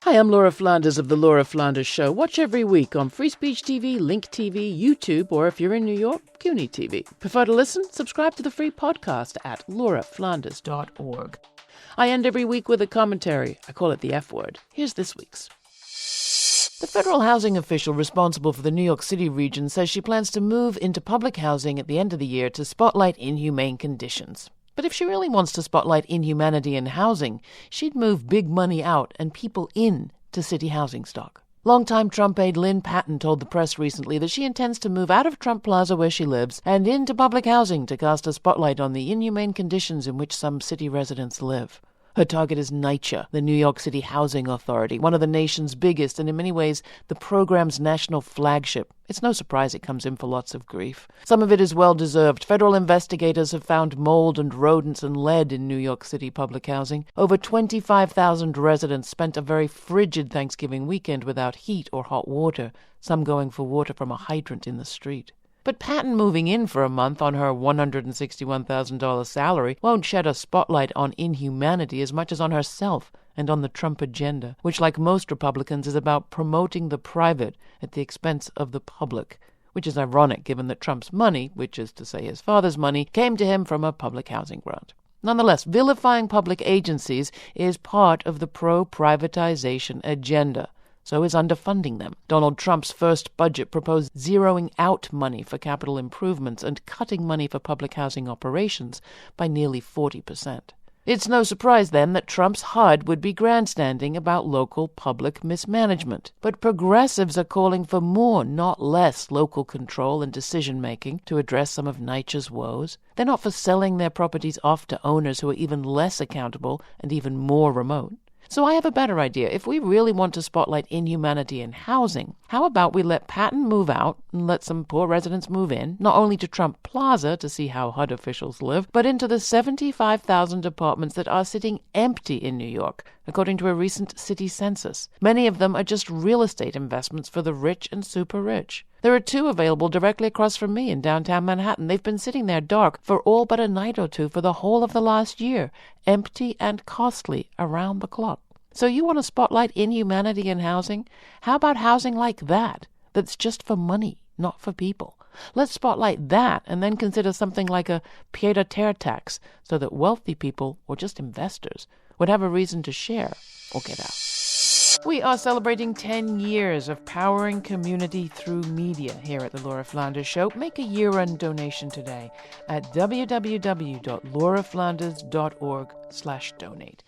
Hi, I'm Laura Flanders of The Laura Flanders Show. Watch every week on Free Speech TV, Link TV, YouTube, or if you're in New York, CUNY TV. Prefer to listen? Subscribe to the free podcast at lauraflanders.org. I end every week with a commentary. I call it the F word. Here's this week's. The federal housing official responsible for the New York City region says she plans to move into public housing at the end of the year to spotlight inhumane conditions. But if she really wants to spotlight inhumanity in housing, she'd move big money out and people in to city housing stock. Longtime Trump aide Lynne Patton told the press recently that she intends to move out of Trump Plaza where she lives and into public housing to cast a spotlight on the inhumane conditions in which some city residents live. Her target is NYCHA, the New York City Housing Authority, one of the nation's biggest and in many ways the program's national flagship. It's no surprise it comes in for lots of grief. Some of it is well-deserved. Federal investigators have found mold and rodents and lead in New York City public housing. Over 25,000 residents spent a very frigid Thanksgiving weekend without heat or hot water, some going for water from a hydrant in the street. But Patton moving in for a month on her $161,000 salary won't shed a spotlight on inhumanity as much as on herself and on the Trump agenda, which, like most Republicans, is about promoting the private at the expense of the public, which is ironic given that Trump's money, which is to say his father's money, came to him from a public housing grant. Nonetheless, vilifying public agencies is part of the pro-privatization agenda. So is underfunding them. Donald Trump's first budget proposed zeroing out money for capital improvements and cutting money for public housing operations by nearly 40%. It's no surprise, then, that Trump's HUD would be grandstanding about local public mismanagement. But progressives are calling for more, not less, local control and decision-making to address some of NYCHA's woes. They're not for selling their properties off to owners who are even less accountable and even more remote. So I have a better idea. If we really want to spotlight inhumanity in housing, how about we let Patton move out and let some poor residents move in, not only to Trump Plaza to see how HUD officials live, but into the 75,000 apartments that are sitting empty in New York, according to a recent city census. Many of them are just real estate investments for the rich and super rich. There are 2 available directly across from me in downtown Manhattan. They've been sitting there dark for all but a night or two for the whole of the last year, empty and costly around the clock. So you want to spotlight inhumanity in housing? How about housing like that, that's just for money, not for people? Let's spotlight that and then consider something like a pied-à-terre tax so that wealthy people, or just investors, would have a reason to share or get out. We are celebrating 10 years of powering community through media here at the Laura Flanders Show. Make a year-end donation today at www.lauraflanders.org/donate.